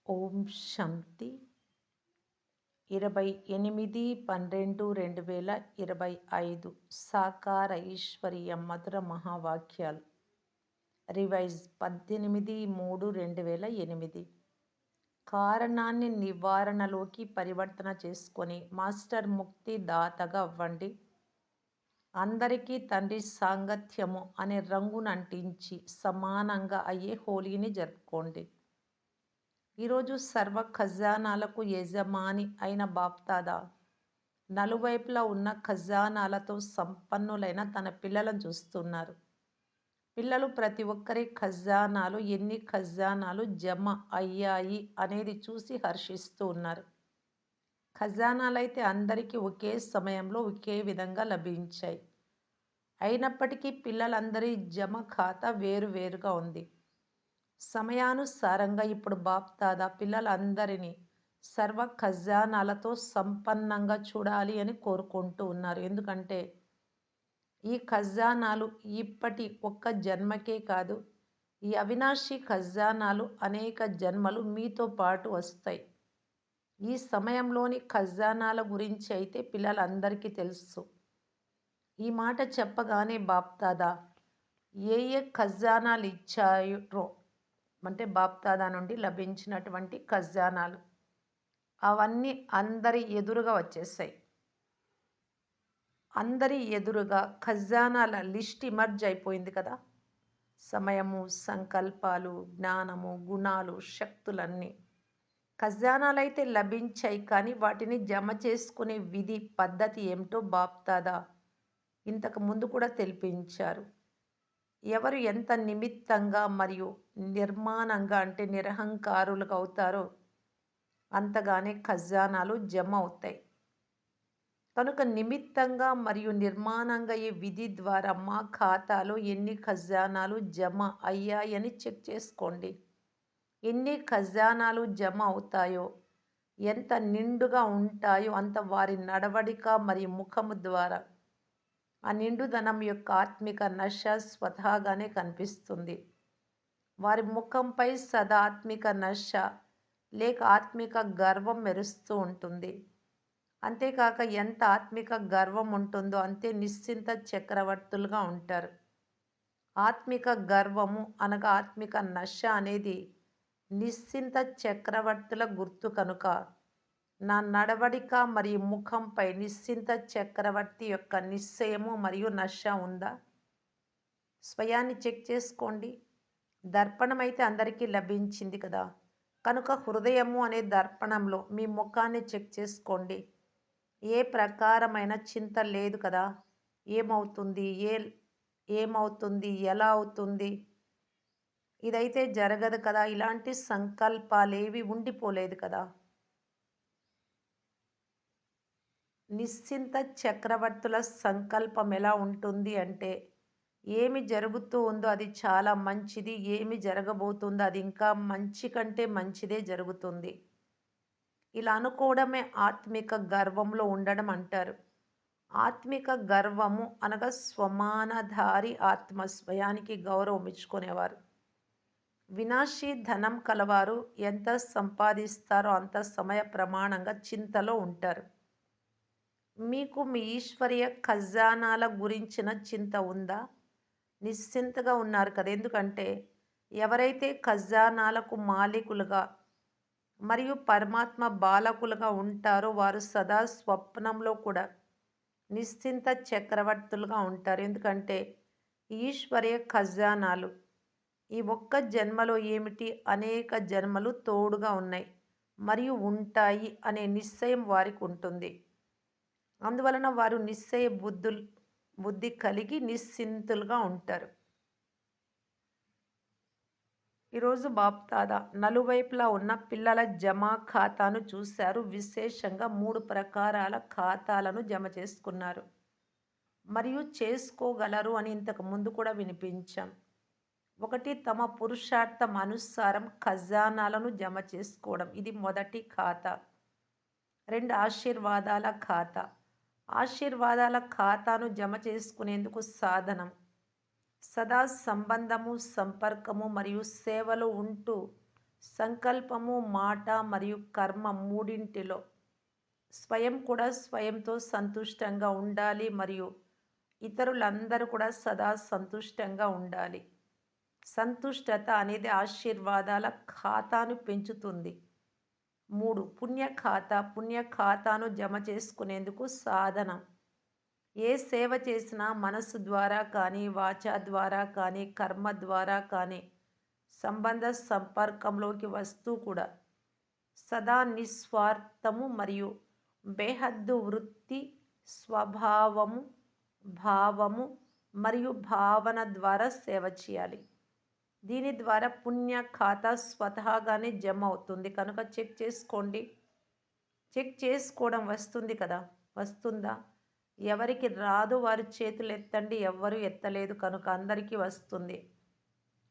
ఓం శాంతి 28/12/2025 సాకార ఈశ్వరీయ మధుర మహావాక్యాలు రివైజ్ 18/3/2008 కారణాన్ని నివారణలోకి పరివర్తన చేసుకొని మాస్టర్ ముక్తి దాతగా అవ్వండి. అందరికీ తండ్రి సాంగత్యము అనే రంగును అంటించి సమానంగా అయ్యే హోలీని జరుపుకోండి. ఈరోజు సర్వ ఖజానాలకు యజమాని అయిన బాప్దాదా నలువైపులా ఉన్న ఖజానాలతో సంపన్నులైన తన పిల్లలను చూస్తున్నారు. పిల్లలు ప్రతి ఒక్కరి ఖజానాలు ఎన్ని ఖజానాలు జమ అయ్యాయి అనేది చూసి హర్షిస్తూ ఉన్నారు. ఖజానాలైతే అందరికీ ఒకే సమయంలో ఒకే విధంగా లభించాయి. అయినప్పటికీ పిల్లలందరి జమ ఖాతా వేరువేరుగా ఉంది. సమయానుసారంగా ఇప్పుడు బాప్దాదా పిల్లలందరినీ సర్వ ఖజానాలతో సంపన్నంగా చూడాలి అని కోరుకుంటూ ఉన్నారు. ఎందుకంటే ఈ ఖజానాలు ఇప్పటి ఒక్క జన్మకే కాదు, ఈ అవినాశి ఖజానాలు అనేక జన్మలు మీతో పాటు వస్తాయి. ఈ సమయంలోని ఖజానాల గురించి అయితే పిల్లలందరికీ తెలుసు. ఈ మాట చెప్పగానే బాప్దాదా ఏ ఖజానాలు ఇచ్చారో అంటే బాప్దాదా నుండి లభించినటువంటి ఖజానాలు అవన్నీ అందరి ఎదురుగా వచ్చేసాయి. అందరి ఎదురుగా ఖజానాల లిస్ట్ ఇమర్జ్ అయిపోయింది కదా. సమయము, సంకల్పాలు, జ్ఞానము, గుణాలు, శక్తులన్నీ ఖజానాలైతే లభించాయి. కానీ వాటిని జమ చేసుకునే విధి పద్ధతి ఏమిటో బాప్దాదా ఇంతకు ముందు కూడా తెలిపించారు. ఎవరు ఎంత నిమిత్తంగా మరియు నిర్మాణంగా అంటే నిరహంకారులుగా అవుతారో అంతగానే ఖజానాలు జమ అవుతాయి. కనుక నిమిత్తంగా మరియు నిర్మాణంగా ఈ విధి ద్వారా మా ఖాతాలో ఎన్ని ఖజానాలు జమ అయ్యాయని చెక్ చేసుకోండి. ఎన్ని ఖజానాలు జమ అవుతాయో, ఎంత నిండుగా ఉంటాయో అంత వారి నడవడిక మరియు ముఖము ద్వారా ఆ నిండుదనం యొక్క ఆత్మిక నశ స్వతహాగానే కనిపిస్తుంది. వారి ముఖంపై సదా ఆత్మిక నశ లేక ఆత్మిక గర్వం మెరుస్తూ ఉంటుంది. అంతేకాక ఎంత ఆత్మిక గర్వం ఉంటుందో అంతే నిశ్చింత చక్రవర్తులుగా ఉంటారు. ఆత్మిక గర్వము అనగా ఆత్మిక నశ అనేది నిశ్చింత చక్రవర్తుల గుర్తు. కనుక నా నడవడిక మరియు ముఖంపై నిశ్చింత చక్రవర్తి యొక్క నిశ్చయము మరియు నశ ఉందా? స్వయాన్ని చెక్ చేసుకోండి. దర్పణం అయితే అందరికీ లభించింది కదా. కనుక హృదయము అనే దర్పణంలో మీ ముఖాన్ని చెక్ చేసుకోండి. ఏ ప్రకారమైన చింత లేదు కదా. ఏమవుతుంది, ఏమవుతుంది, ఎలా అవుతుంది, ఇదైతే జరగదు కదా, ఇలాంటి సంకల్పాలేవి ఉండిపోలేదు కదా. నిశ్చింత చక్రవర్తుల సంకల్పం ఎలా ఉంటుంది అంటే ఏమి జరుగుతూ ఉందో అది చాలా మంచిది, ఏమి జరగబోతుందో అది ఇంకా మంచి కంటే మంచిదే జరుగుతుంది. ఇలా అనుకోవడమే ఆత్మిక గర్వంలో ఉండడం అంటారు. ఆత్మిక గర్వము అనగా స్వమానధారి ఆత్మ, స్వయానికి గౌరవం ఇచ్చుకునేవారు. వినాశీ ధనం కలవారు ఎంత సంపాదిస్తారో అంత సమయ ప్రమాణంగా చింతలో ఉంటారు. మీకు మీ ఈశ్వరీయ ఖజానాల గురించిన చింత ఉందా? నిశ్చింతగా ఉన్నారు కదా. ఎందుకంటే ఎవరైతే ఖజానాలకు మాలికులుగా మరియు పరమాత్మ బాలకులుగా ఉంటారో వారు సదా స్వప్నంలో కూడా నిశ్చింత చక్రవర్తులుగా ఉంటారు. ఎందుకంటే ఈశ్వరీయ ఖజానాలు ఈ ఒక్క జన్మలో ఏమిటి, అనేక జన్మలు తోడుగా ఉన్నాయి మరియు ఉంటాయి అనే నిశ్చయం వారికి ఉంటుంది. అందువలన వారు నిశ్చయ బుద్ధి కలిగి నిశ్చింతులుగా ఉంటారు. ఈరోజు బాప్దాదా నలువైపులా ఉన్న పిల్లల జమా ఖాతాను చూశారు. విశేషంగా 3 ప్రకారాల ఖాతాలను జమ చేసుకున్నారు మరియు చేసుకోగలరు అని ఇంతకు ముందు కూడా వినిపించాం. 1 తమ పురుషార్థం అనుసారం ఖజానాలను జమ చేసుకోవడం, ఇది మొదటి ఖాతా. 2 ఆశీర్వాదాల ఖాతా. ఆశీర్వాదాల ఖాతాను జమ చేసుకునేందుకు సాధనం సదా సంబంధము, సంపర్కము మరియు సేవలో ఉంటూ సంకల్పము, మాట మరియు కర్మ మూడింటిలో స్వయం కూడా స్వయంతో సంతుష్టంగా ఉండాలి మరియు ఇతరులందరూ కూడా సదా సంతుష్టంగా ఉండాలి. సంతుష్టత అనేది ఆశీర్వాదాల ఖాతాను పెంచుతుంది. 3. పుణ్య ఖాతాను జమ చేసుకునేందుకు సాధన. ఏ సేవ చేసినా మనసు ద్వారా కానీ, వాచా ద్వారా కానీ, కర్మ ద్వారా కానీ సంబంధ సంపర్కంలోకి వస్తూ కూడా సదా నిస్వార్థము మరియు బేహద్దు వృత్తి, స్వభావము, భావము మరియు భావన ద్వారా సేవ చేయాలి. దీని ద్వారా పుణ్య ఖాతా స్వతహాగానే జమ అవుతుంది కనుక చెక్ చేసుకోండి. చెక్ చేసుకోవడం వస్తుంది కదా, వస్తుందా? ఎవరికి రాదు వారు చేతులు ఎత్తండి. ఎవ్వరు ఎత్తలేదు కనుక అందరికీ వస్తుంది.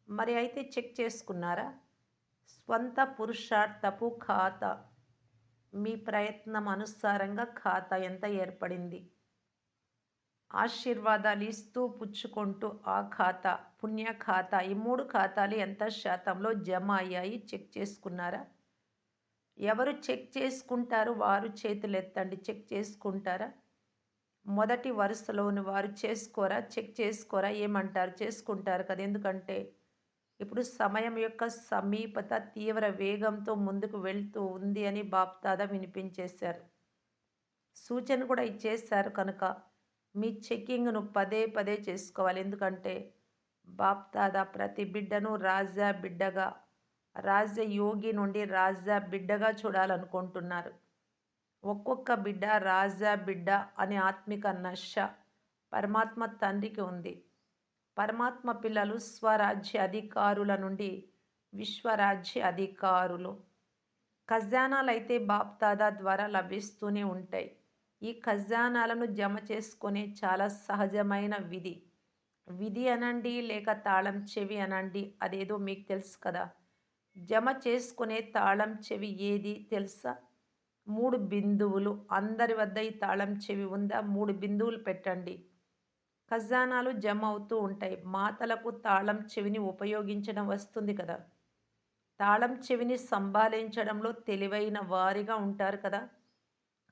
మరి అయితే చెక్ చేసుకున్నారా? స్వంత పురుషార్థపు ఖాతా. మీ ప్రయత్నం అనుసారంగా ఖాతా ఎంత ఏర్పడింది? ఆశీర్వాదాలు ఇస్తూ పుచ్చుకుంటూ ఆ ఖాతా, పుణ్య ఖాతా, ఈ 3 ఖాతాలు ఎంత శాతంలో జమ అయ్యాయి చెక్ చేసుకున్నారా? ఎవరు చెక్ చేసుకుంటారు వారు చేతులెత్తండి. చెక్ చేసుకుంటారా? మొదటి వరుసలోని వారు చేసుకోరా? చెక్ చేసుకోరా? ఏమంటారు? చేసుకుంటారు కదా! ఎందుకంటే ఇప్పుడు సమయం యొక్క సమీపత తీవ్ర వేగంతో ముందుకు వెళ్తూ ఉంది అని బాప్దాదా వినిపించేశారు. సూచన కూడా ఇచ్చేశారు కనుక మీ చెకింగ్‌ను పదే పదే చేసుకోవాలి. ఎందుకంటే బాప్దాదా ప్రతి బిడ్డను రాజా బిడ్డగా, రాజయోగి నుండి రాజా బిడ్డగా చూడాలనుకుంటున్నారు. ఒక్కొక్క బిడ్డ రాజా బిడ్డ అనే ఆత్మిక నష పరమాత్మ తండ్రికి ఉంది. పరమాత్మ పిల్లలు స్వరాజ్య అధికారుల నుండి విశ్వరాజ్య అధికారులు. ఖజానాలైతే బాప్దాదా ద్వారా లభిస్తూనే ఉంటాయి. ఈ ఖజానాలను జమ చేసుకునే చాలా సహజమైన విధి. విధి అనండి లేక తాళం చెవి అనండి, అదేదో మీకు తెలుసు కదా. జమ చేసుకునే తాళం చెవి ఏది తెలుసా? 3 బిందువులు. అందరి వద్ద ఈ తాళం చెవి ఉందా? 3 బిందువులు పెట్టండి. ఖజానాలు జమ అవుతూ ఉంటాయి. మాటలకు తాళం చెవిని ఉపయోగించడం వస్తుంది కదా. తాళం చెవిని సంభాళించడంలో తెలివైన వారిగా ఉంటారు కదా.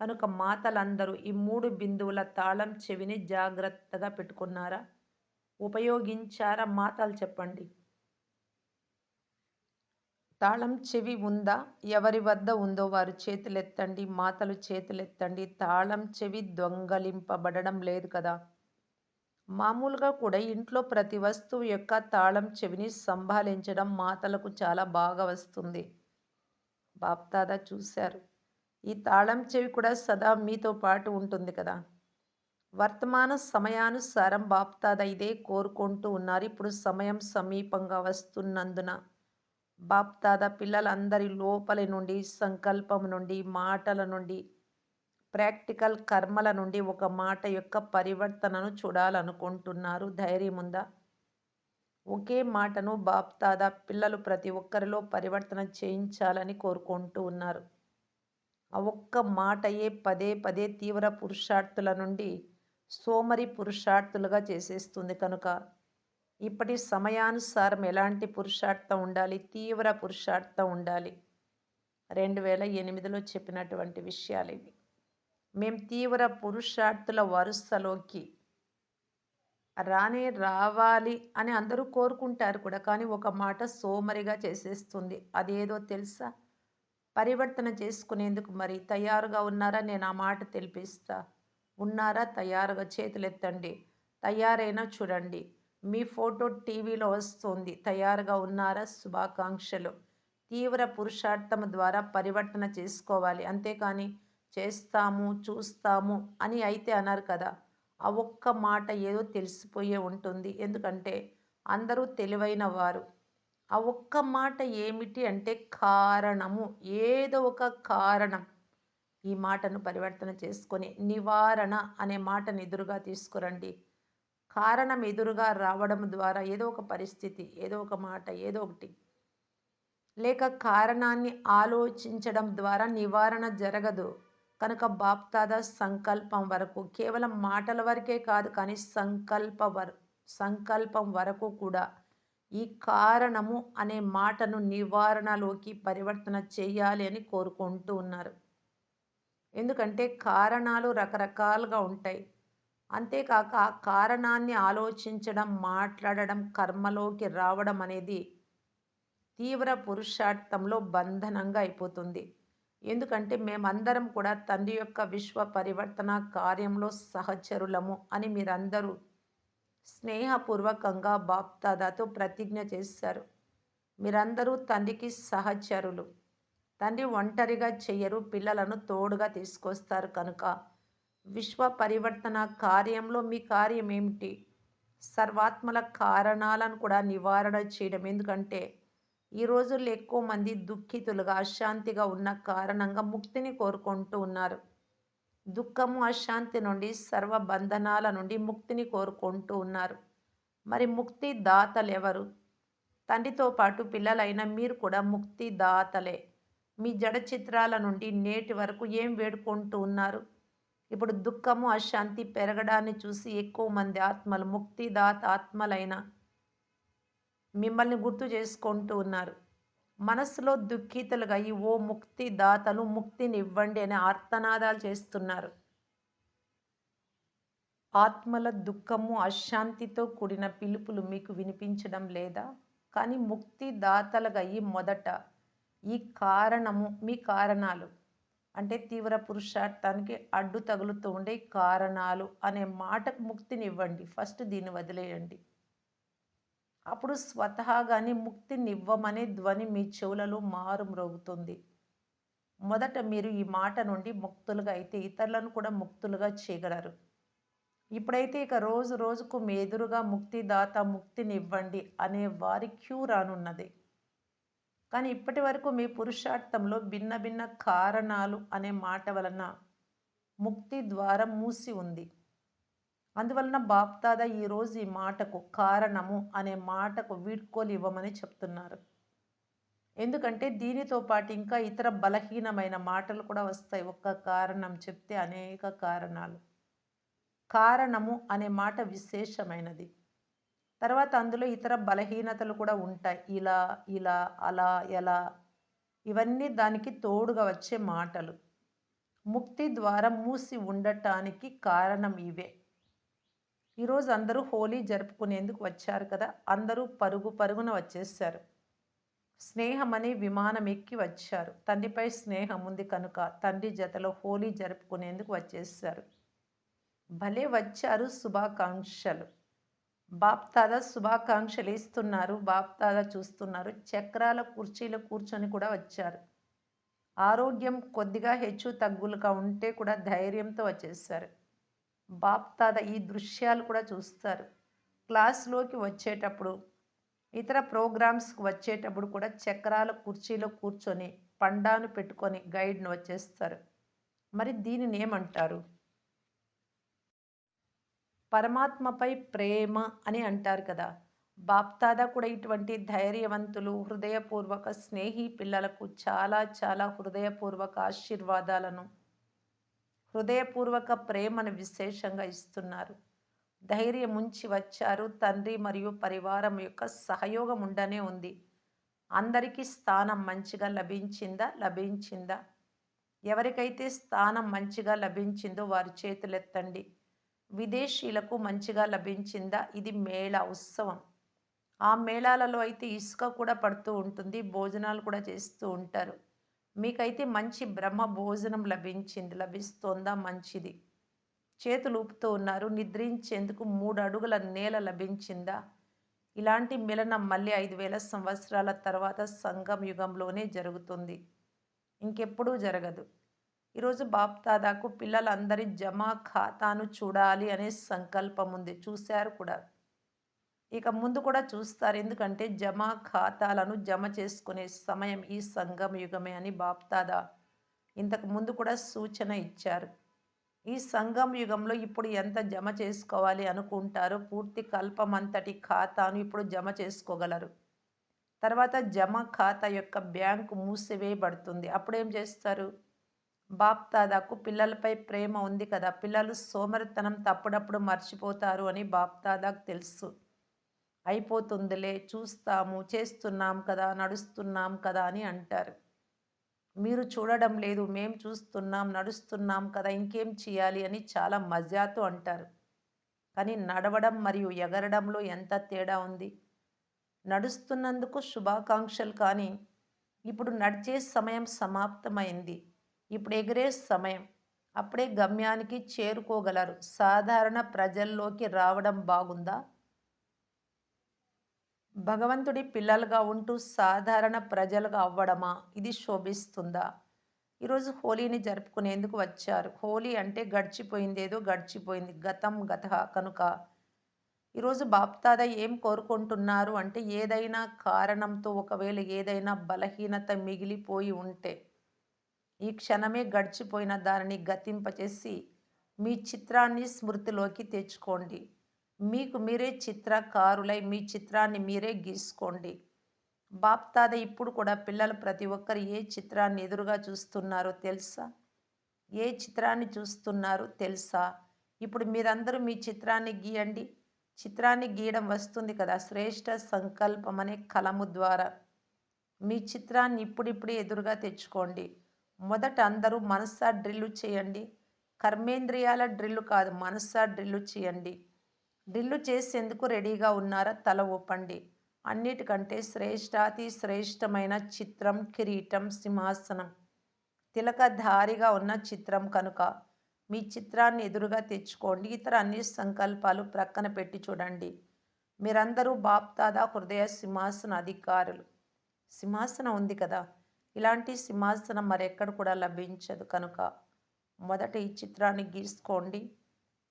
కనుక మాటలందరూ ఈ 3 బిందువుల తాళం చెవిని జాగ్రత్తగా పెట్టుకున్నారా? ఉపయోగించారా? మాటలు చెప్పండి. తాళం చెవి ఉందా? ఎవరి వద్ద ఉందో వారు చేతులెత్తండి. మాటలు చేతులెత్తండి. తాళం చెవి దొంగలింపబడడం లేదు కదా. మామూలుగా కూడా ఇంట్లో ప్రతి వస్తువు యొక్క తాళం చెవిని సంభాళించడం మాటలకు చాలా బాగా వస్తుంది. బాప్దాదా చూశారు. ఈ తాళం చెవి కూడా సదా మీతో పాటు ఉంటుంది కదా. వర్తమాన సమయానుసారం బాప్దాదా ఇదే కోరుకుంటూ ఉన్నారు. ఇప్పుడు సమయం సమీపంగా వస్తున్నందున బాప్దాదా పిల్లలందరి లోపలి నుండి, సంకల్పం నుండి, మాటల నుండి, ప్రాక్టికల్ కర్మల నుండి ఒక మాట యొక్క పరివర్తనను చూడాలనుకుంటున్నారు. ధైర్యం ఉందా? ఒకే మాటను బాప్దాదా పిల్లలు ప్రతి ఒక్కరిలో పరివర్తన చేయించాలని కోరుకుంటూ ఉన్నారు. ఆ ఒక్క మాటయే పదే పదే తీవ్ర పురుషార్థుల నుండి సోమరి పురుషార్థులుగా చేసేస్తుంది కనుక ఇప్పటి సమయానుసారం ఎలాంటి పురుషార్థం ఉండాలి? తీవ్ర పురుషార్థం ఉండాలి. 2008లో చెప్పినటువంటి విషయాలు ఇవి. మేము తీవ్ర పురుషార్థుల వరుసలోకి రావాలి అని అందరూ కోరుకుంటారు కూడా. కానీ ఒక మాట సోమరిగా చేసేస్తుంది. అదేదో తెలుసా? పరివర్తన చేసుకునేందుకు మరి తయారుగా ఉన్నారా? నేను ఆ మాట తెలిపిస్తా. ఉన్నారా? తయారుగా చేతులెత్తండి. తయారైనా చూడండి. మీ ఫోటో టీవీలో వస్తుంది. తయారుగా ఉన్నారా? శుభాకాంక్షలు. తీవ్ర పురుషార్థం ద్వారా పరివర్తన చేసుకోవాలి. అంతేకాని చేస్తాము, చూస్తాము అని అయితే అన్నారు కదా. ఆ ఒక్క మాట ఏదో తెలిసిపోయే ఉంటుంది. ఎందుకంటే అందరూ తెలివైన వారు. ఆ ఒక్క మాట ఏమిటి అంటే కారణము. ఏదో ఒక కారణం. ఈ మాటను పరివర్తన చేసుకొని నివారణ అనే మాటను ఎదురుగా తీసుకురండి. కారణం ఎదురుగా రావడం ద్వారా ఏదో ఒక పరిస్థితి, ఏదో ఒక మాట, ఏదో ఒకటి లేక కారణాన్ని ఆలోచించడం ద్వారా నివారణ జరగదు. కనుక బాప్దాదా సంకల్పం వరకు కేవలం మాటల వరకే కాదు కానీ సంకల్పం వరకు కూడా ఈ కారణము అనే మాటను నివారణలోకి పరివర్తన చేయాలి అని కోరుకుంటూ ఉన్నారు. ఎందుకంటే కారణాలు రకరకాలుగా ఉంటాయి. అంతేకాక ఆ కారణాన్ని ఆలోచించడం, మాట్లాడడం, కర్మలోకి రావడం అనేది తీవ్ర పురుషార్థంలో బంధనంగా అయిపోతుంది. ఎందుకంటే మేమందరం కూడా తండ్రి యొక్క విశ్వ పరివర్తన కార్యంలో సహచరులము అని మీరందరూ స్నేహపూర్వకంగా బాప్దాదాతో ప్రతిజ్ఞ చేశారు. మీరందరూ తండ్రికి సహచరులు. తండ్రి ఒంటరిగా చెయ్యరు, పిల్లలను తోడుగా తీసుకొస్తారు కనుక విశ్వ పరివర్తన కార్యంలో మీ కార్యం ఏమిటి? సర్వాత్మల కారణాలను కూడా నివారణ చేయడం. ఎందుకంటే ఈ రోజుల్లో ఎక్కువ మంది దుఃఖితులుగా, అశాంతిగా ఉన్న కారణంగా ముక్తిని కోరుకుంటూ ఉన్నారు. దుఃఖము, అశాంతి నుండి, సర్వ బంధనాల నుండి ముక్తిని కోరుకుంటూ ఉన్నారు. మరి ముక్తి దాతలెవరు? తండ్రితో పాటు పిల్లలైన మీరు కూడా ముక్తి దాతలే. మీ జడ చిత్రాల నుండి నేటి వరకు ఏం వేడుకుంటూ ఉన్నారు? ఇప్పుడు దుఃఖము, అశాంతి పెరగడాన్ని చూసి ఎక్కువ మంది ఆత్మలు ముక్తిదాత ఆత్మలైన మిమ్మల్ని గుర్తు చేసుకుంటూ ఉన్నారు. మనసులో దుఃఖితులుగా ఈ ఓ ముక్తిదాతలు ముక్తినివ్వండి అనే ఆర్తనాదాలు చేస్తున్నారు. ఆత్మల దుఃఖము, అశాంతితో కూడిన పిలుపులు మీకు వినిపించడం లేదా? కానీ ముక్తిదాతలుగా ఈ మొదట ఈ కారణము మీ కారణాలు అంటే తీవ్ర పురుషార్థానికి అడ్డు తగులుతూ ఉండే కారణాలు అనే మాటకు ముక్తినివ్వండి. ఫస్ట్ దీన్ని వదిలేయండి. అప్పుడు స్వతహాగానే ముక్తినివ్వమనే ధ్వని మీ చెవులలో మారుమ్రోగుతుంది. మొదట మీరు ఈ మాట నుండి ముక్తులుగా అయితే ఇతరులను కూడా ముక్తులుగా చేయగలరు. ఇప్పుడైతే ఇక రోజు రోజుకు మీ ఎదురుగా ముక్తిదాత ముక్తినివ్వండి అనే వారి క్యూ రానున్నది. కానీ ఇప్పటి వరకు మీ పురుషార్థంలో భిన్న భిన్న కారణాలు అనే మాట వలన ముక్తి ద్వారం మూసి ఉంది. అందువలన బాప్దాదా ఈరోజు ఈ మాటకు కారణము అనే మాటకు వీడ్కోలు ఇవ్వమని చెప్తున్నారు. ఎందుకంటే దీనితో పాటు ఇంకా ఇతర బలహీనమైన మాటలు కూడా వస్తాయి. ఒక్క కారణం చెప్తే అనేక కారణాలు. కారణము అనే మాట విశేషమైనది. తర్వాత అందులో ఇతర బలహీనతలు కూడా ఉంటాయి. ఇలా, ఇలా, అలా, ఎలా ఇవన్నీ దానికి తోడుగా వచ్చే మాటలు. ముక్తి ద్వారం మూసి ఉండటానికి కారణం ఇవే. ఈరోజు అందరూ హోలీ జరుపుకునేందుకు వచ్చారు కదా! అందరూ పరుగు పరుగున వచ్చేసారు. స్నేహమనే విమానం ఎక్కి వచ్చారు. తండ్రిపై స్నేహం ఉంది కనుక తండ్రి జతలో హోలీ జరుపుకునేందుకు వచ్చేసారు. భలే వచ్చారు, శుభాకాంక్షలు. బాప్దాదా శుభాకాంక్షలు ఇస్తున్నారు. బాప్దాదా చూస్తున్నారు. చక్రాల కుర్చీలో కూర్చొని కూడా వచ్చారు. ఆరోగ్యం కొద్దిగా హెచ్చు తగ్గులుగా ఉంటే కూడా ధైర్యంతో వచ్చేసారు. బాప్దాదా ఈ దృశ్యాలు కూడా చూస్తారు. క్లాస్లోకి వచ్చేటప్పుడు, ఇతర ప్రోగ్రామ్స్కి వచ్చేటప్పుడు కూడా చక్రాల కుర్చీలో కూర్చొని పండాను పెట్టుకొని గైడ్ను వచ్చేస్తారు. మరి దీనిని ఏమంటారు? పరమాత్మపై ప్రేమ అని అంటారు కదా! బాప్దాదా కూడా ఇటువంటి ధైర్యవంతులు, హృదయపూర్వక స్నేహి పిల్లలకు చాలా చాలా హృదయపూర్వక ఆశీర్వాదాలను, హృదయపూర్వక ప్రేమను విశేషంగా ఇస్తున్నారు. ధైర్యముంచి వచ్చారు. తండ్రి మరియు పరివారం యొక్క సహయోగం ఉండనే ఉంది. అందరికీ స్థానం మంచిగా లభించిందా? లభించిందా? ఎవరికైతే స్థానం మంచిగా లభించిందో వారి చేతులెత్తండి. విదేశీయులకు మంచిగా లభించిందా? ఇది మేళా, ఉత్సవం. ఆ మేళాలలో అయితే ఇసుక కూడా పడుతూ ఉంటుంది. భోజనాలు కూడా చేస్తూ ఉంటారు. మీకైతే మంచి బ్రహ్మ భోజనం లభించింది. లభిస్తోందా? మంచిది. చేతులు ఊపుతూ ఉన్నారు. నిద్రించేందుకు 3 అడుగుల నేల లభించిందా? ఇలాంటి మిలనం మళ్ళీ 5000 సంవత్సరాల తర్వాత సంగం యుగంలోనే జరుగుతుంది. ఇంకెప్పుడూ జరగదు. ఈరోజు బాప్దాదాకు పిల్లలందరి జమా ఖాతాను చూడాలి అనే సంకల్పం ఉంది. చూశారు కూడా. ఇక ముందు కూడా చూస్తారు. ఎందుకంటే జమా ఖాతాలను జమ చేసుకునే సమయం ఈ సంగం యుగమే అని బాప్దాదా ఇంతకు ముందు కూడా సూచన ఇచ్చారు. ఈ సంగం యుగంలో ఇప్పుడు ఎంత జమ చేసుకోవాలి అనుకుంటారో పూర్తి కల్పమంతటి ఖాతాను ఇప్పుడు జమ చేసుకోగలరు. తర్వాత జమ ఖాతా యొక్క బ్యాంకు మూసివేయబడుతుంది. అప్పుడేం చేస్తారు? బాప్దాదాకు పిల్లలపై ప్రేమ ఉంది కదా! పిల్లలు సోమరితనం తప్పుడప్పుడు మర్చిపోతారు అని బాప్దాదాకు తెలుసు. అయిపోతుందిలే, చూస్తాము, చేస్తున్నాం కదా, నడుస్తున్నాం కదా అని అంటారు. మీరు చూడడం లేదు, మేం చూస్తున్నాం, నడుస్తున్నాం కదా, ఇంకేం చేయాలి అని చాలా మజాతో అంటారు. కానీ నడవడం మరియు ఎగరడంలో ఎంత తేడా ఉంది. నడుస్తున్నందుకు శుభాకాంక్షలు, కానీ ఇప్పుడు నడిచే సమయం సమాప్తమైంది. ఇప్పుడు ఎగిరే సమయం. అప్పుడే గమ్యానికి చేరుకోగలరు. సాధారణ ప్రజల్లోకి రావడం బాగుందా? భగవంతుడి పిల్లలుగా ఉంటూ సాధారణ ప్రజలుగా అవ్వడమా? ఇది శోభిస్తుందా? ఈరోజు హోలీని జరుపుకునేందుకు వచ్చారు. హోలీ అంటే గడిచిపోయిందేదో గడిచిపోయింది. గతం గతః కనుక ఈరోజు బాప్దాద ఏం కోరుకుంటున్నారు అంటే, ఏదైనా కారణంతో ఒకవేళ ఏదైనా బలహీనత మిగిలిపోయి ఉంటే ఈ క్షణమే గడిచిపోయిన దానిని గతింపచేసి మీ చిత్రాన్ని స్మృతిలోకి తెచ్చుకోండి. మీకు మీరే చిత్రకారులై మీ చిత్రాన్ని మీరే గీసుకోండి. బాప్దాద ఇప్పుడు కూడా పిల్లలు ప్రతి ఒక్కరు ఏ చిత్రాన్ని ఎదురుగా చూస్తున్నారో తెలుసా? ఏ చిత్రాన్ని చూస్తున్నారో తెలుసా? ఇప్పుడు మీరందరూ మీ చిత్రాన్ని గీయండి. చిత్రాన్ని గీయడం వస్తుంది కదా! శ్రేష్ఠ సంకల్పం అనే కలము ద్వారా మీ చిత్రాన్ని ఇప్పుడిప్పుడే ఎదురుగా తెచ్చుకోండి. మొదట అందరూ మనసా డ్రిల్లు చేయండి. కర్మేంద్రియాల డ్రిల్లు కాదు, మనసా డ్రిల్లు చేయండి. డ్రిల్లు చేసేందుకు రెడీగా ఉన్నారా? తల ఊపండి. అన్నిటికంటే శ్రేష్ఠాతి శ్రేష్టమైన చిత్రం కిరీటం, సింహాసనం, తిలకధారిగా ఉన్న చిత్రం కనుక మీ చిత్రాన్ని ఎదురుగా తెచ్చుకోండి. ఇతర అన్ని సంకల్పాలు ప్రక్కన పెట్టి చూడండి. మీరందరూ బాప్దాదా హృదయ సింహాసన అధికారులు. సింహాసనం ఉంది కదా! ఇలాంటి సింహాసనం మరెక్కడ కూడా లభించదు కనుక మొదట ఈ చిత్రాన్ని గీసుకోండి.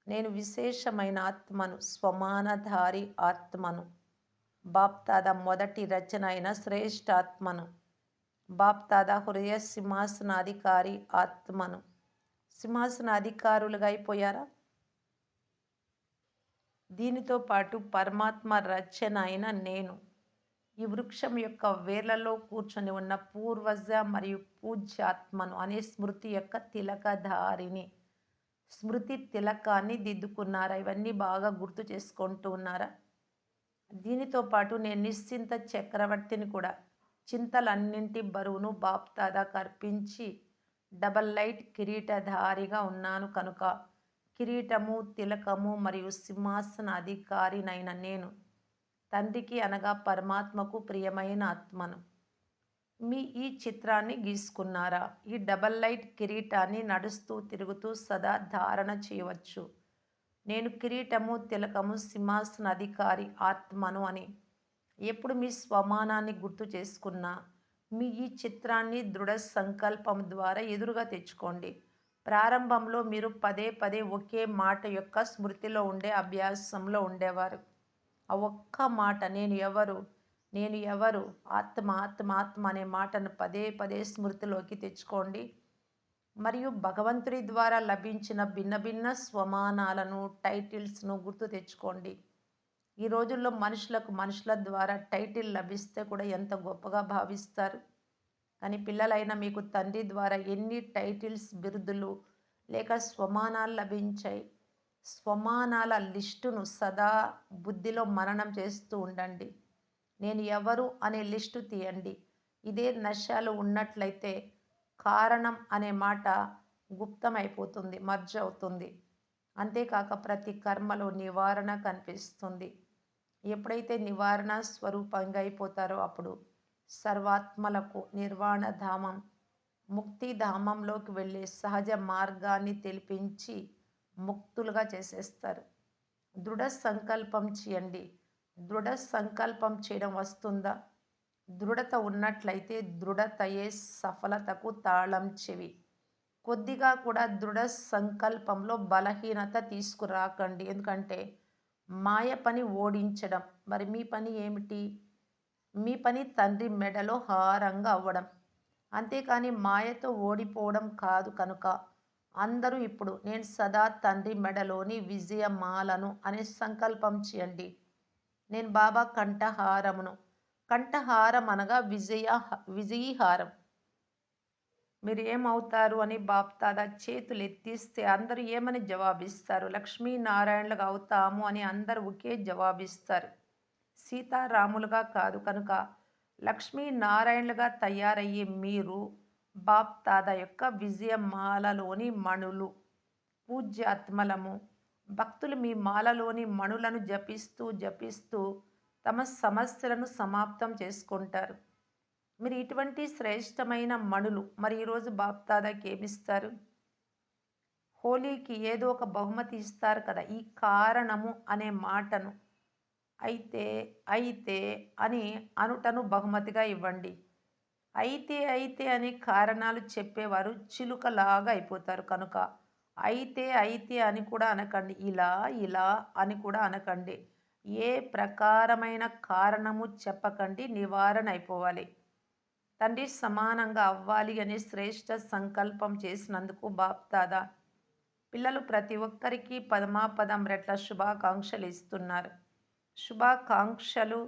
నేను విశేషమైన ఆత్మను, స్వమానధారి ఆత్మను, బాప్దాదా మొదటి రచన అయిన శ్రేష్ఠాత్మను, బాప్దాదా హృదయ సింహాసనాధికారి ఆత్మను. సింహాసనాధికారులుగా అయిపోయారా? దీనితో పాటు పరమాత్మ రచన అయిన నేను, ఈ వృక్షం యొక్క వేర్లలో కూర్చొని ఉన్న పూర్వజ మరియు పూజ్యాత్మను అనే స్మృతి యొక్క తిలకధారిని, స్మృతి తిలకాన్ని దిద్దుకున్నారా? ఇవన్నీ బాగా గుర్తు చేసుకుంటూ ఉన్నారా? దీనితో పాటు నేను నిశ్చింత చక్రవర్తిని కూడా. చింతలన్నింటి బరువును బాప్దాదాకు అర్పించి డబల్ లైట్ కిరీటధారిగా ఉన్నాను కనుక కిరీటము, తిలకము మరియు సింహాసన అధికారినైన నేను తండ్రికి అనగా పరమాత్మకు ప్రియమైన ఆత్మను. మీ ఈ చిత్రాన్ని గీసుకున్నారా? ఈ డబల్ లైట్ కిరీటాన్ని నడుస్తూ తిరుగుతూ సదా ధారణ చేయవచ్చు. నేను కిరీటము, తిలకము, సింహాసన అధికారి ఆత్మను అని ఎప్పుడు మీ స్వమానాన్ని గుర్తు చేసుకున్నా మీ ఈ చిత్రాన్ని దృఢ సంకల్పం ద్వారా ఎదురుగా తెచ్చుకోండి. ప్రారంభంలో మీరు పదే పదే ఒకే మాట యొక్క స్మృతిలో ఉండే అభ్యాసంలో ఉండేవారు. ఆ ఒక్క మాట, నేను ఎవరు, నేను ఎవరు, ఆత్మ ఆత్మ ఆత్మ అనే మాటను పదే పదే స్మృతిలోకి తెచ్చుకోండి. మరియు భగవంతుడి ద్వారా లభించిన భిన్న భిన్న స్వమానాలను, టైటిల్స్ను గుర్తు తెచ్చుకోండి. ఈ రోజుల్లో మనుషులకు మనుషుల ద్వారా టైటిల్ లభిస్తే కూడా ఎంత గొప్పగా భావిస్తారు. కానీ పిల్లలైన మీకు తండ్రి ద్వారా ఎన్ని టైటిల్స్, బిరుదులు లేక స్వమానాలు లభించాయి. స్వమానాల లిస్టును సదా బుద్ధిలో మననం చేస్తూ ఉండండి. నేను ఎవరు అనే లిస్టు తీయండి. ఇదే నశాలు ఉన్నట్లయితే కారణం అనే మాట గుప్తమైపోతుంది, మర్జ్ అవుతుంది. అంతేకాక ప్రతి కర్మలో నివారణ కనిపిస్తుంది. ఎప్పుడైతే నివారణ స్వరూపంగా అయిపోతారో అప్పుడు సర్వాత్మలకు నిర్వాణ ధామం, ముక్తిధామంలోకి వెళ్ళే సహజ మార్గాన్ని తెలిపించి ముక్తులుగా చేసేస్తారు. దృఢ సంకల్పం చేయండి. దృఢ సంకల్పం చేయడం వస్తుందా? దృఢత ఉన్నట్లయితే దృఢతయే సఫలతకు తాళం చెవి. కొద్దిగా కూడా దృఢ సంకల్పంలో బలహీనత తీసుకురాకండి. ఎందుకంటే మాయ పని ఓడించడం. మరి మీ పని ఏమిటి? మీ పని తండ్రి మెడలో హారంగా అవ్వడం. అంతేకాని మాయతో ఓడిపోవడం కాదు కనుక అందరూ ఇప్పుడు నేను సదా తండ్రి మెడలోని విజయమాలను అనే సంకల్పం చేయండి. నేను బాబా కంఠహారమును. కంఠహారం అనగా విజయీహారం. మీరు ఏమవుతారు అని బాప్దాదా చేతులు ఎత్తిస్తే అందరూ ఏమని జవాబిస్తారు? లక్ష్మీనారాయణలుగా అవుతాము అని అందరూ ఒకే జవాబిస్తారు. సీతారాములుగా కాదు కనుక లక్ష్మీనారాయణలుగా తయారయ్యే మీరు బాప్దాద యొక్క విజయమాలలోని మణులు, పూజ్యాత్మలము. భక్తులు మీ మాలలోని మణులను జపిస్తూ జపిస్తూ తమ సమస్యలను సమాప్తం చేసుకుంటారు. మీరు ఇటువంటి శ్రేష్టమైన మణులు మరి ఈరోజు బాప్దాదాకి ఏమిస్తారు? హోలీకి ఏదో ఒక బహుమతి ఇస్తారు కదా! ఈ కారణము అనే మాటను అయితే, అయితే అని అనుటను బహుమతిగా ఇవ్వండి. అయితే, అయితే అని కారణాలు చెప్పేవారు చిలుకలాగా అయిపోతారు కనుక, అయితే, అయితే అని కూడా అనకండి. ఇలా, ఇలా అని కూడా అనకండి. ఏ ప్రకారమైన కారణము చెప్పకండి. నివారణ అయిపోవాలి. తండ్రి సమానంగా అవ్వాలి అనే శ్రేష్ఠ సంకల్పం చేసినందుకు బాప్దాదా పిల్లలు ప్రతి ఒక్కరికి పదమాపదం రెట్ల శుభాకాంక్షలు ఇస్తున్నారు. శుభాకాంక్షలు,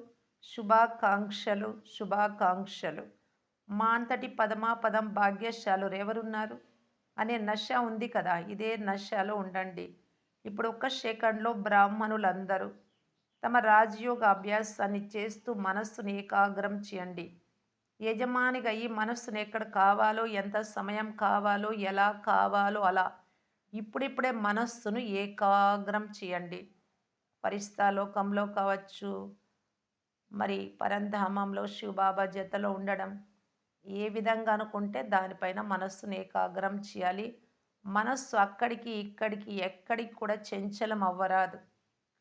శుభాకాంక్షలు, శుభాకాంక్షలు. మా అంతటి పదమాపదం భాగ్యశాలురు ఎవరున్నారు అనే నశ ఉంది కదా, ఇదే నశలో ఉండండి. ఇప్పుడు ఒక్క సెకండ్లో బ్రాహ్మణులందరూ తమ రాజయోగ అభ్యాసాన్ని చేస్తూ మనస్సును ఏకాగ్రం చేయండి. యజమానిగా ఈ మనస్సును ఎక్కడ కావాలో, ఎంత సమయం కావాలో, ఎలా కావాలో అలా ఇప్పుడిప్పుడే మనస్సును ఏకాగ్రం చేయండి. లోకంలో కావచ్చు, మరి పరంధామంలో శివబాబా జతలో ఉండడం, ఏ విధంగా అనుకుంటే దానిపైన మనస్సును ఏకాగ్రం చేయాలి. మనస్సు అక్కడికి ఇక్కడికి ఎక్కడికి కూడా చంచలం అవ్వరాదు.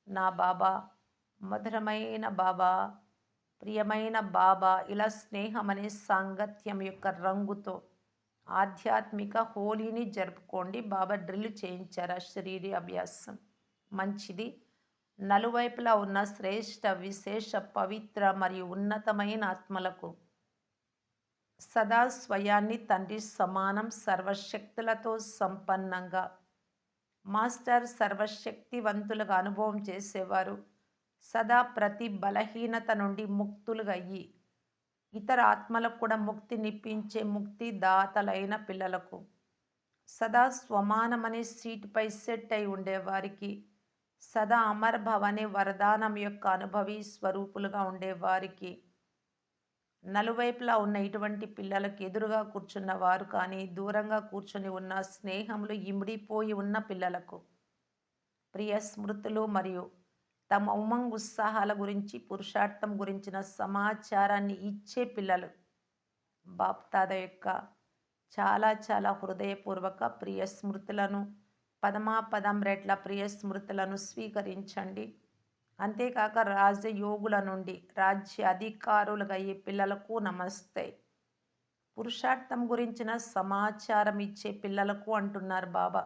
నా బాబా, మధురమైన బాబా, ప్రియమైన బాబా ఇలా స్నేహం అనే సాంగత్యం యొక్క రంగుతో ఆధ్యాత్మిక హోలీని జరుపుకోండి. బాబా డ్రిల్ చేయించారు శరీరీ అభ్యాసం. మంచిది. నలువైపులా ఉన్న శ్రేష్ఠ విశేష పవిత్ర మరియు ఉన్నతమైన ఆత్మలకు సదా స్వయాన్ని తండ్రి సమానం సర్వశక్తులతో సంపన్నంగా మాస్టర్ సర్వశక్తివంతులుగా అనుభవం చేసేవారు సదా ప్రతి బలహీనత నుండి ముక్తులుగా అయ్యి ఇతర ఆత్మలకు కూడా ముక్తినిప్పించే ముక్తిదాతలైన పిల్లలకు సదా స్వమానమనే సీటుపై సెట్ అయి ఉండేవారికి సదా అమర్భవ అనే వరదానం యొక్క అనుభవి స్వరూపులుగా ఉండేవారికి నలువైపులా ఉన్న ఇటువంటి పిల్లలకు ఎదురుగా కూర్చున్న వారు కానీ దూరంగా కూర్చొని ఉన్న స్నేహములు ఇమిడిపోయి ఉన్న పిల్లలకు ప్రియ స్మృతులు మరియు తమ ఉమంగ్ ఉత్సాహాల గురించి పురుషార్థం గురించిన సమాచారాన్ని ఇచ్చే పిల్లలు బాప్దాద యొక్క చాలా చాలా హృదయపూర్వక ప్రియ స్మృతులను పదమాపదం రెట్ల ప్రియ స్మృతులను స్వీకరించండి. అంతేకాక రాజయోగుల నుండి రాజ్య అధికారులుగా అయ్యే పిల్లలకు నమస్తే. పురుషార్థం గురించిన సమాచారం ఇచ్చే పిల్లలకు అంటున్నారు బాబా.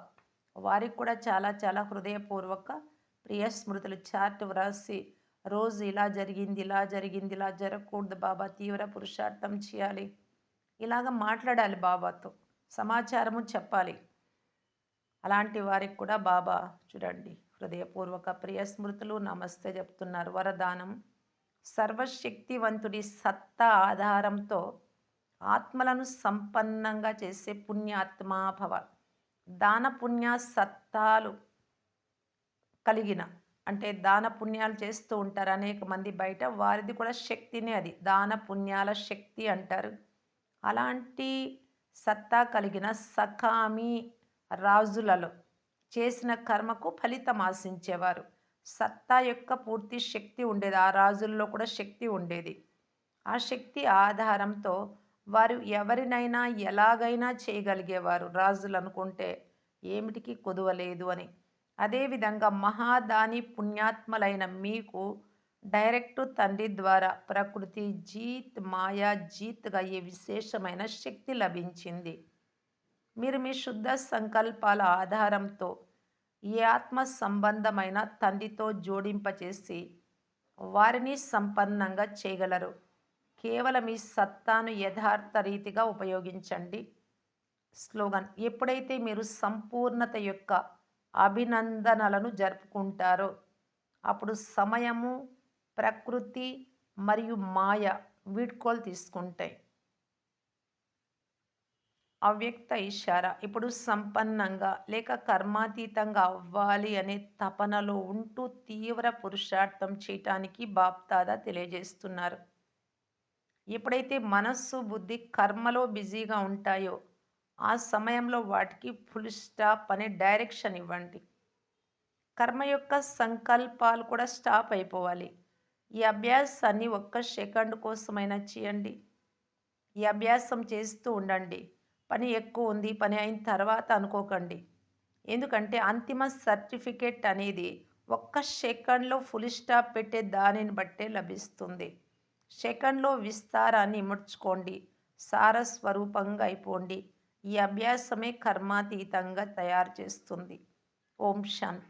వారికి కూడా చాలా చాలా హృదయపూర్వక ప్రియ స్మృతులు చార్ట్ వ్రాసి రోజు ఇలా జరిగింది, ఇలా జరిగింది, ఇలా జరగకూడదు బాబా, తీవ్ర పురుషార్థం చేయాలి, ఇలాగ మాట్లాడాలి బాబాతో, సమాచారము చెప్పాలి. అలాంటి వారికి కూడా బాబా చూడండి హృదయపూర్వక ప్రియ స్మృతులు నమస్తే చెప్తున్నారు. వరదానం సర్వశక్తివంతుడి సత్తా ఆధారంతో ఆత్మలను సంపన్నంగా చేసే పుణ్యాత్మాభవ. దాన పుణ్య సత్తాలు కలిగిన అంటే దాన పుణ్యాలు చేస్తూ ఉంటారు అనేక మంది బయట, వారిది కూడా శక్తినే, అది దాన పుణ్యాల శక్తి అంటారు. అలాంటి సత్తా కలిగిన సకామి రాజులలో చేసిన కర్మకు ఫలితం ఆశించేవారు. సత్తా యొక్క పూర్తి శక్తి ఉండేది, ఆ రాజుల్లో కూడా శక్తి ఉండేది. ఆ శక్తి ఆధారంతో వారు ఎవరినైనా ఎలాగైనా చేయగలిగేవారు రాజులు అనుకుంటే, ఏమిటికి కొదువలేదు అని. అదేవిధంగా మహాదాని పుణ్యాత్మలైన మీకు డైరెక్టు తండ్రి ద్వారా ప్రకృతి జీత్ మాయా జీత్గా అయ్యే విశేషమైన శక్తి లభించింది. మీరు మీ శుద్ధ సంకల్పాల ఆధారంతో ఈ ఆత్మ సంబంధమైన తండ్రితో జోడింపచేసి వారిని సంపన్నంగా చేయగలరు. కేవలం ఈ సత్తాను యథార్థ రీతిగా ఉపయోగించండి. స్లోగన్ ఎప్పుడైతే మీరు సంపూర్ణత యొక్క అభినందనలను జరుపుకుంటారో అప్పుడు సమయము, ప్రకృతి మరియు మాయ వీడ్కోలు తీసుకుంటాయి. అవ్యక్త ఇషారా. ఇప్పుడు సంపన్నంగా లేక కర్మాతీతంగా అవ్వాలి అనే తపనలో ఉంటూ తీవ్ర పురుషార్థం చేయటానికి బాప్దాదా తెలియజేస్తున్నారు. ఎప్పుడైతే మనస్సు, బుద్ధి కర్మలో బిజీగా ఉంటాయో, ఆ సమయంలో వాటికి ఫుల్ స్టాప్ అనే డైరెక్షన్ ఇవ్వండి. కర్మ యొక్క సంకల్పాలు కూడా స్టాప్ అయిపోవాలి. ఈ అభ్యాసాన్ని ఒక్క సెకండ్ కోసమైనా చేయండి. ఈ అభ్యాసం చేస్తూ ఉండండి. పని ఎక్కువ ఉంది, పని అయిన తర్వాత అనుకోకండి. ఎందుకంటే అంతిమ సర్టిఫికేట్ అనేది ఒక్క సెకండ్‌లో ఫుల్ స్టాప్ పెట్టే దానిని బట్టే లభిస్తుంది. సెకండ్‌లో విస్తారాన్ని ఇముడ్చుకోండి. సారస్వరూపంగా అయిపోండి. ఈ అభ్యాసమే కర్మాతీతంగా తయారు చేస్తుంది. ఓం శాంతి.